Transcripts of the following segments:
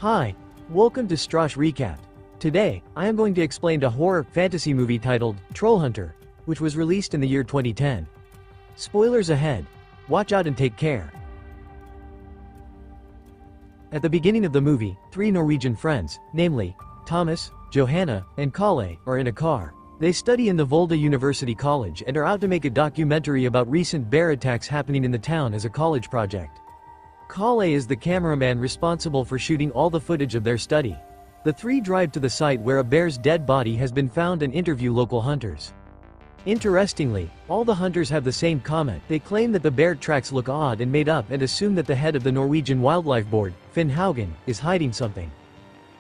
Hi, welcome to Starz Recap. Today, I am going to explain a horror fantasy movie titled Trollhunter, which was released in the year 2010. Spoilers ahead. Watch out and take care. At the beginning of the movie, three Norwegian friends, namely Thomas, Johanna, and Kalle, are in a car. They study in the Volda University College and are out to make a documentary about recent bear attacks happening in the town as a college project. Kalle is the cameraman responsible for shooting all the footage of their study. The three drive to the site where a bear's dead body has been found and interview local hunters. Interestingly, all the hunters have the same comment. They claim that the bear tracks look odd and made up and assume that the head of the Norwegian Wildlife Board, Finn Haugen, is hiding something.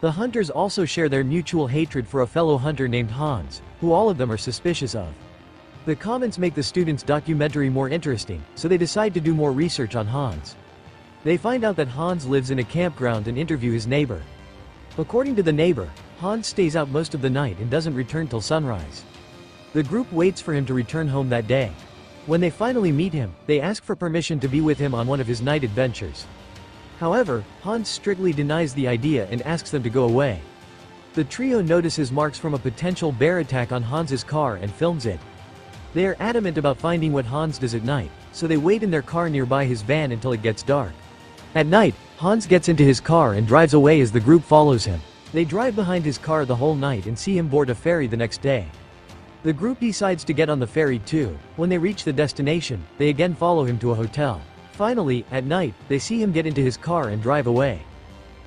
The hunters also share their mutual hatred for a fellow hunter named Hans, who all of them are suspicious of. The comments make the students' documentary more interesting, so they decide to do more research on Hans. They find out that Hans lives in a campground and interview his neighbor. According to the neighbor, Hans stays out most of the night and doesn't return till sunrise. The group waits for him to return home that day. When they finally meet him, they ask for permission to be with him on one of his night adventures. However, Hans strictly denies the idea and asks them to go away. The trio notices marks from a potential bear attack on Hans's car and films it. They are adamant about finding what Hans does at night, so they wait in their car nearby his van until it gets dark. At night, Hans gets into his car and drives away as the group follows him. They drive behind his car the whole night and see him board a ferry the next day. The group decides to get on the ferry too. When they reach the destination, they again follow him to a hotel. Finally, at night, they see him get into his car and drive away.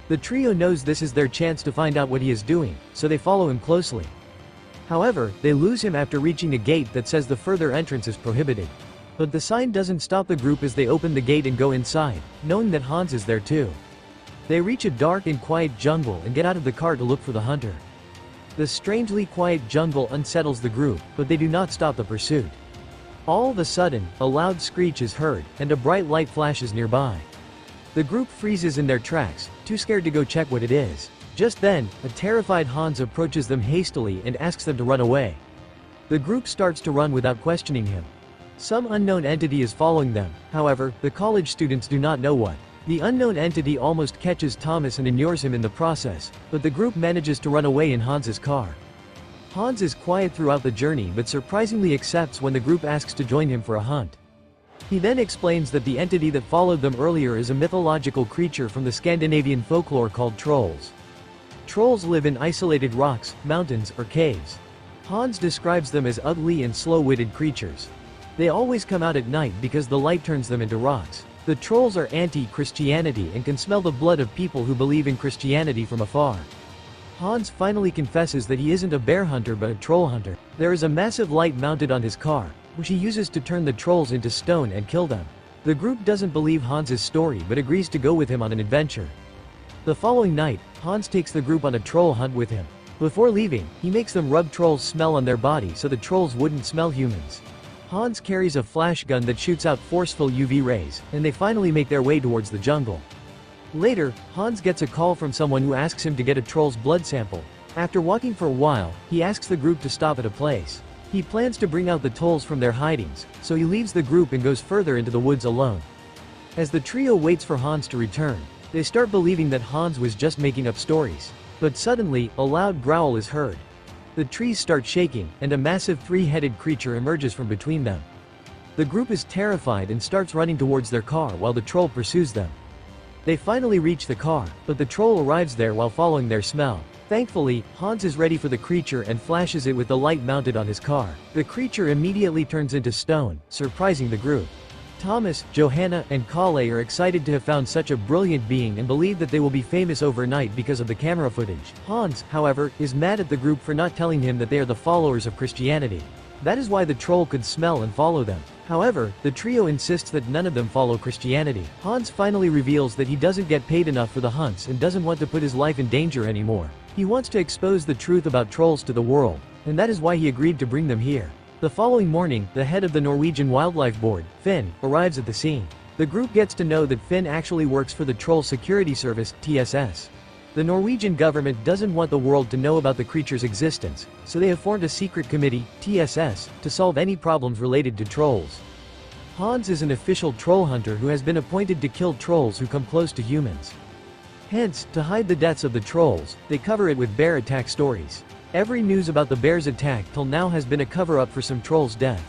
The trio knows this is their chance to find out what he is doing, so they follow him closely. However, they lose him after reaching a gate that says the further entrance is prohibited. But the sign doesn't stop the group as they open the gate and go inside, knowing that Hans is there too. They reach a dark and quiet jungle and get out of the car to look for the hunter. The strangely quiet jungle unsettles the group, but they do not stop the pursuit. All of a sudden, a loud screech is heard, and a bright light flashes nearby. The group freezes in their tracks, too scared to go check what it is. Just then, a terrified Hans approaches them hastily and asks them to run away. The group starts to run without questioning him. Some unknown entity is following them, however, the college students do not know what. The unknown entity almost catches Thomas and ignores him in the process, but the group manages to run away in Hans's car. Hans is quiet throughout the journey but surprisingly accepts when the group asks to join him for a hunt. He then explains that the entity that followed them earlier is a mythological creature from the Scandinavian folklore called trolls. Trolls live in isolated rocks, mountains, or caves. Hans describes them as ugly and slow-witted creatures. They always come out at night because the light turns them into rocks. The trolls are anti-Christianity and can smell the blood of people who believe in Christianity from afar. Hans finally confesses that he isn't a bear hunter but a troll hunter. There is a massive light mounted on his car, which he uses to turn the trolls into stone and kill them. The group doesn't believe Hans's story but agrees to go with him on an adventure. The following night, Hans takes the group on a troll hunt with him. Before leaving, he makes them rub trolls' smell on their body so the trolls wouldn't smell humans. Hans carries a flash gun that shoots out forceful UV rays, and they finally make their way towards the jungle. Later, Hans gets a call from someone who asks him to get a troll's blood sample. After walking for a while, he asks the group to stop at a place. He plans to bring out the trolls from their hidings, so he leaves the group and goes further into the woods alone. As the trio waits for Hans to return, they start believing that Hans was just making up stories. But suddenly, a loud growl is heard. The trees start shaking, and a massive three-headed creature emerges from between them. The group is terrified and starts running towards their car while the troll pursues them. They finally reach the car, but the troll arrives there while following their smell. Thankfully, Hans is ready for the creature and flashes it with the light mounted on his car. The creature immediately turns into stone, surprising the group. Thomas, Johanna, and Kalle are excited to have found such a brilliant being and believe that they will be famous overnight because of the camera footage. Hans, however, is mad at the group for not telling him that they are the followers of Christianity. That is why the troll could smell and follow them. However, the trio insists that none of them follow Christianity. Hans finally reveals that he doesn't get paid enough for the hunts and doesn't want to put his life in danger anymore. He wants to expose the truth about trolls to the world, and that is why he agreed to bring them here. The following morning, the head of the Norwegian Wildlife Board, Finn, arrives at the scene. The group gets to know that Finn actually works for the Troll Security Service, TSS. The Norwegian government doesn't want the world to know about the creature's existence, so they have formed a secret committee, TSS, to solve any problems related to trolls. Hans is an official troll hunter who has been appointed to kill trolls who come close to humans. Hence, to hide the deaths of the trolls, they cover it with bear attack stories. Every news about the bear's attack till now has been a cover-up for some troll's death.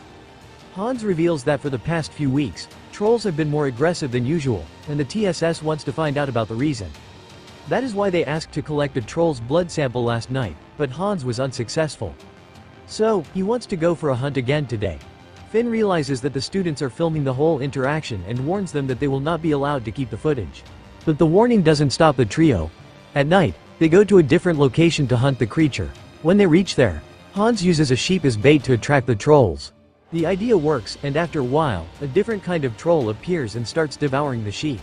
Hans reveals that for the past few weeks, trolls have been more aggressive than usual, and the TSS wants to find out about the reason. That is why they asked to collect a troll's blood sample last night, but Hans was unsuccessful. So, he wants to go for a hunt again today. Finn realizes that the students are filming the whole interaction and warns them that they will not be allowed to keep the footage. But the warning doesn't stop the trio. At night, they go to a different location to hunt the creature. When they reach there, Hans uses a sheep as bait to attract the trolls. The idea works, and after a while, a different kind of troll appears and starts devouring the sheep.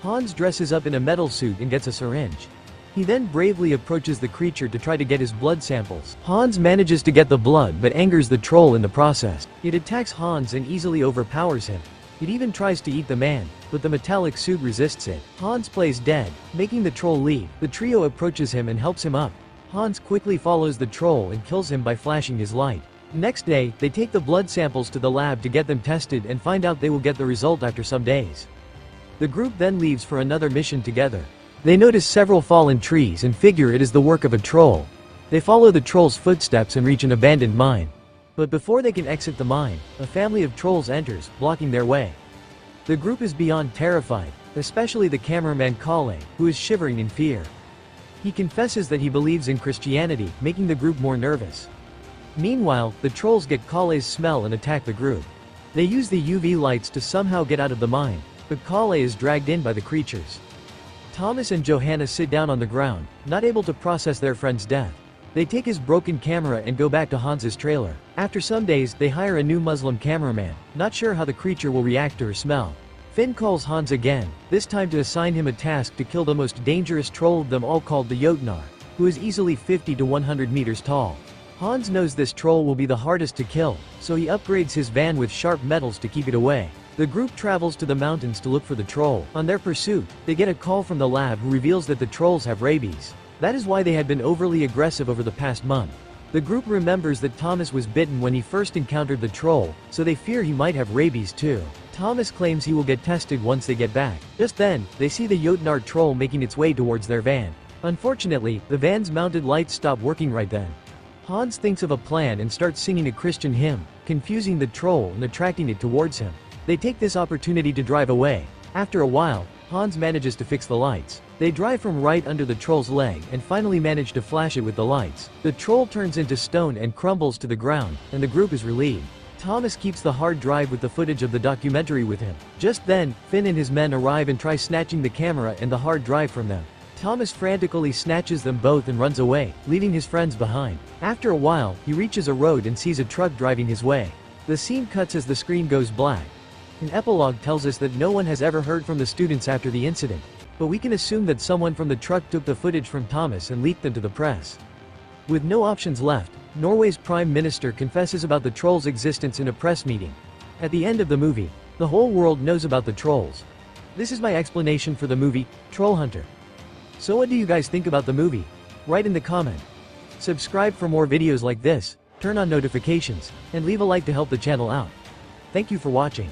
Hans dresses up in a metal suit and gets a syringe. He then bravely approaches the creature to try to get his blood samples. Hans manages to get the blood but angers the troll in the process. It attacks Hans and easily overpowers him. It even tries to eat the man, but the metallic suit resists it. Hans plays dead, making the troll leave. The trio approaches him and helps him up. Hans quickly follows the troll and kills him by flashing his light. Next day, they take the blood samples to the lab to get them tested and find out they will get the result after some days. The group then leaves for another mission together. They notice several fallen trees and figure it is the work of a troll. They follow the troll's footsteps and reach an abandoned mine. But before they can exit the mine, a family of trolls enters, blocking their way. The group is beyond terrified, especially the cameraman Kalle, who is shivering in fear. He confesses that he believes in Christianity, making the group more nervous. Meanwhile, the trolls get Kalle's smell and attack the group. They use the UV lights to somehow get out of the mine, but Kalle is dragged in by the creatures. Thomas and Johanna sit down on the ground, not able to process their friend's death. They take his broken camera and go back to Hans's trailer. After some days, they hire a new Muslim cameraman, not sure how the creature will react to her smell. Finn calls Hans again, this time to assign him a task to kill the most dangerous troll of them all called the Jotnar, who is easily 50 to 100 meters tall. Hans knows this troll will be the hardest to kill, so he upgrades his van with sharp metals to keep it away. The group travels to the mountains to look for the troll. On their pursuit, they get a call from the lab who reveals that the trolls have rabies. That is why they had been overly aggressive over the past month. The group remembers that Thomas was bitten when he first encountered the troll, so they fear he might have rabies too. Thomas claims he will get tested once they get back. Just then, they see the Jotnar troll making its way towards their van. Unfortunately, the van's mounted lights stop working right then. Hans thinks of a plan and starts singing a Christian hymn, confusing the troll and attracting it towards him. They take this opportunity to drive away. After a while, Hans manages to fix the lights. They drive from right under the troll's leg and finally manage to flash it with the lights. The troll turns into stone and crumbles to the ground, and the group is relieved. Thomas keeps the hard drive with the footage of the documentary with him. Just then, Finn and his men arrive and try snatching the camera and the hard drive from them. Thomas frantically snatches them both and runs away, leaving his friends behind. After a while, he reaches a road and sees a truck driving his way. The scene cuts as the screen goes black. An epilogue tells us that no one has ever heard from the students after the incident, but we can assume that someone from the truck took the footage from Thomas and leaked them to the press. With no options left, Norway's Prime Minister confesses about the troll's existence in a press meeting. At the end of the movie, the whole world knows about the trolls. This is my explanation for the movie, Trollhunter. So what do you guys think about the movie? Write in the comment. Subscribe for more videos like this, turn on notifications, and leave a like to help the channel out. Thank you for watching.